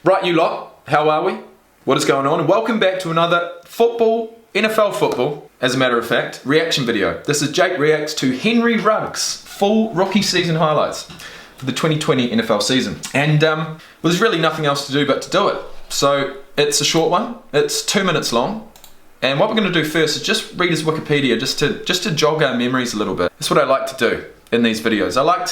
Right, you lot, how are we? What is going on? And welcome back to another NFL football, as a matter of fact, reaction video. This is Jake reacts to Henry Ruggs' full rookie season highlights for the 2020 NFL season. And well, there's really nothing else to do but to do it. So it's a short one, it's 2 minutes long. And what we're going to do first is just read his Wikipedia, just to jog our memories a little bit. That's what I like to do in these videos. I like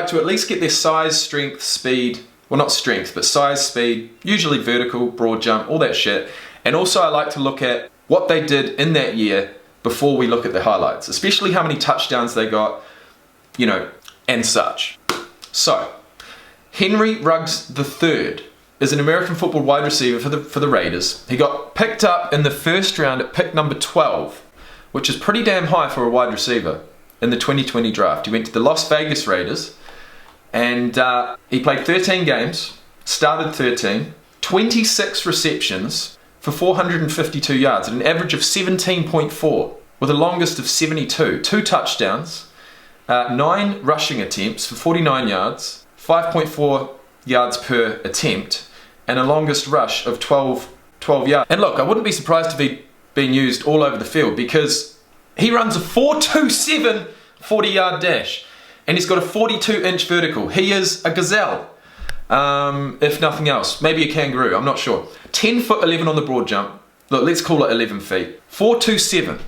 to at least get their size, strength, speed. Well, not strength, but size, speed, usually vertical, broad jump, all that shit. And also I like to look at what they did in that year before we look at the highlights, especially how many touchdowns they got, you know, and such. So, Henry Ruggs III is an American football wide receiver for the Raiders. He got picked up in the first round at pick number 12, which is pretty damn high for a wide receiver in the 2020 draft. He went to the Las Vegas Raiders. And he played 13 games, started 13, 26 receptions for 452 yards at an average of 17.4 with a longest of 72, 2 touchdowns, 9 rushing attempts for 49 yards, 5.4 yards per attempt, and a longest rush of 12 yards. And look, I wouldn't be surprised to be being used all over the field because he runs a 4.27 40-yard dash. And he's got a 42-inch vertical. He is a gazelle, if nothing else. Maybe a kangaroo, I'm not sure. 10 foot 11 on the broad jump. Look, let's call it 11 feet. 4.27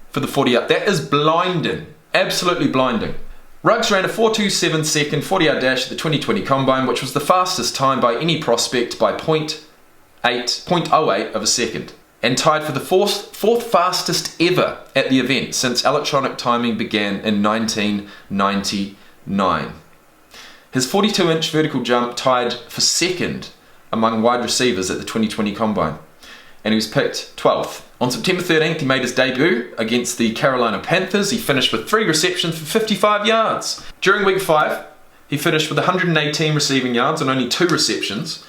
for the 40 up. That is blinding, absolutely blinding. Ruggs ran a 4.27 second 40-yard dash at the 2020 Combine, which was the fastest time by any prospect by 0.08 of a second. And tied for the fourth fastest ever at the event since electronic timing began in 1999. His 42-inch vertical jump tied for second among wide receivers at the 2020 Combine, and he was picked 12th. On September 13th, he made his debut against the Carolina Panthers. He finished with 3 receptions for 55 yards. During week 5, he finished with 118 receiving yards and only 2 receptions,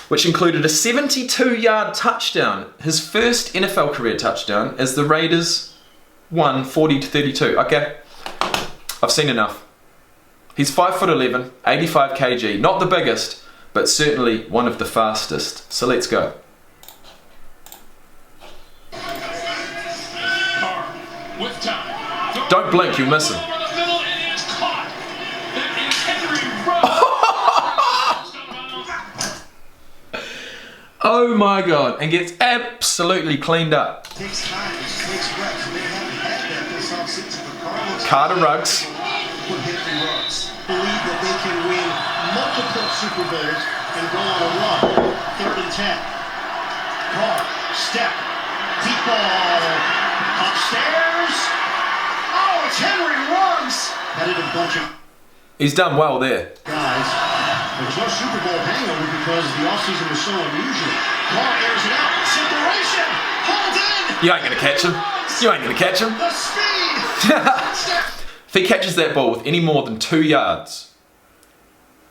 which included a 72-yard touchdown, his first NFL career touchdown, as the Raiders won 40-32. Okay, I've seen enough. He's 5'11", 85 kg, not the biggest, but certainly one of the fastest. So let's go. Don't blink, you'll miss him. Oh my god, and gets absolutely cleaned up. Carter Ruggs. Believe that they can win multiple Super Bowls and go on a run. 3rd and 10. Carr, step, deep ball, upstairs. Oh, it's Henry Ruggs. Headed a bunch of. He's done well there. Guys. There was no Super Bowl hangover because the offseason was so unusual. Carr airs it out. Separation. Hold in. You ain't going to catch him. You ain't going to catch him. The speed. If he catches that ball with any more than 2 yards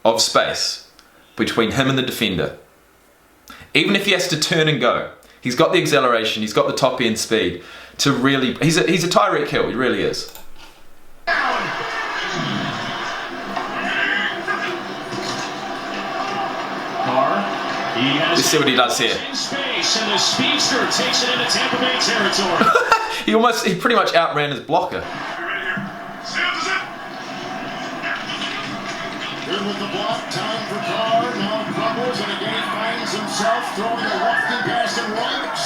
of space between him and the defender, even if he has to turn and go, he's got the acceleration, he's got the top end speed to really... He's a Tyreek Hill, he really is. Let's see what he does here. He pretty much outran his blocker. Good with the block, time for Carr, now crumbles, and again he finds himself throwing a lofty pass to Ruggs.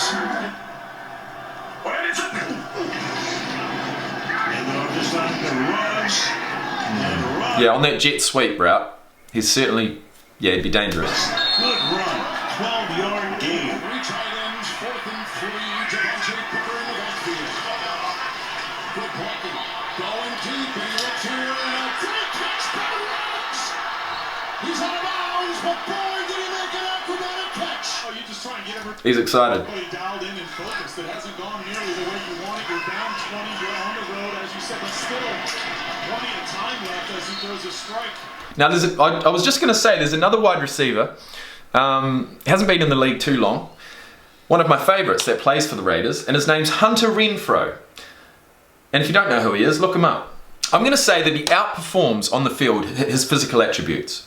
Yeah, on that jet sweep route, he's certainly, yeah, he'd be dangerous. Good run, 12-yard gain. 3 tight ends, 4th and 3, Devontae Cooper in the backfield. Good blocking, going deep, and he looks here, and a great catch by Ruggs. He's out of bounds, but boy, did he make an acrobatic catch. Oh, you just try and get everybody. He's excited. Dialed in and focused. It hasn't gone nearly the way you want it. You're down 20, you're on the road, as you said, but still plenty of time left as he throws a strike. Now, I was just going to say, there's another wide receiver. Hasn't been in the league too long. One of my favourites that plays for the Raiders, and his name's Hunter Renfrow. And if you don't know who he is, look him up. I'm going to say that he outperforms on the field his physical attributes.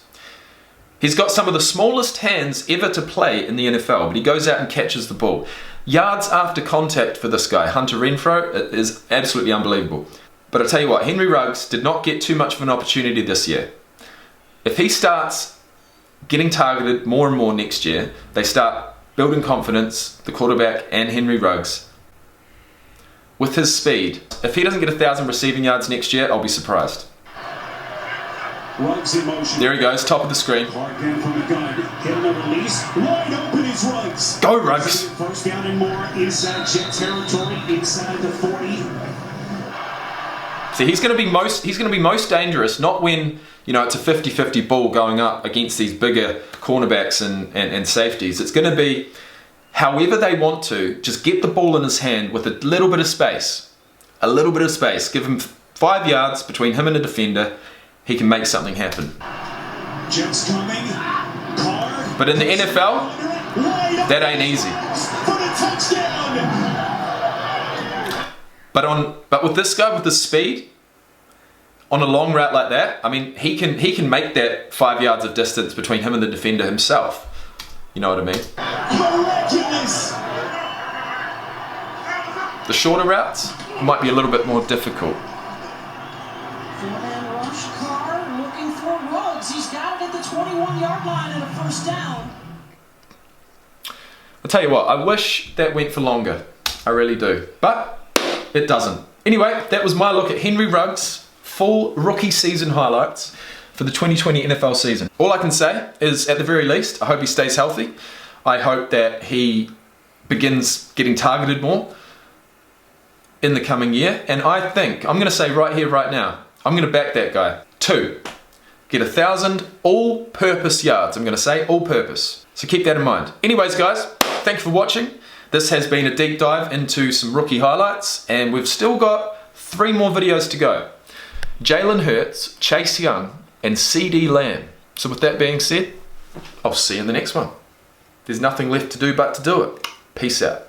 He's got some of the smallest hands ever to play in the NFL, but he goes out and catches the ball. Yards after contact for this guy, Hunter Renfrow, is absolutely unbelievable. But I'll tell you what, Henry Ruggs did not get too much of an opportunity this year. If he starts getting targeted more and more next year, they start building confidence, the quarterback and Henry Ruggs, with his speed. If he doesn't get 1,000 receiving yards next year, I'll be surprised. Ruggs in motion. There he goes, top of the screen. Clark in from the gun. Hit a release. Wide open is Ruggs. Go Ruggs. First down and more inside Jet territory, inside the 40. See, he's going to be most dangerous, not when, you know, it's a 50-50 ball going up against these bigger cornerbacks and safeties. It's going to be however they want to, just get the ball in his hand with a little bit of space. A little bit of space. Give him 5 yards between him and a defender. He can make something happen. Jets coming. Carr. But in the NFL, that ain't easy. For the touchdown. But with this guy, with the speed, on a long route like that, I mean, he can make that 5 yards of distance between him and the defender himself. You know what I mean? Miraculous. The shorter routes might be a little bit more difficult. Four-man rush, Carr looking for Ruggs. He's got it at the 21-yard line and a first down. I'll tell you what, I wish that went for longer. I really do. But it doesn't. Anyway, that was my look at Henry Ruggs' full rookie season highlights for the 2020 NFL season. All I can say is, at the very least, I hope he stays healthy. I hope that he begins getting targeted more in the coming year. And I think, I'm going to say right here, right now, I'm going to back that guy. 2, get 1,000 all-purpose yards. I'm going to say all-purpose. So keep that in mind. Anyways, guys, thank you for watching. This has been a deep dive into some rookie highlights, and we've still got 3 more videos to go. Jalen Hurts, Chase Young, and CeeDee Lamb. So with that being said, I'll see you in the next one. There's nothing left to do but to do it. Peace out.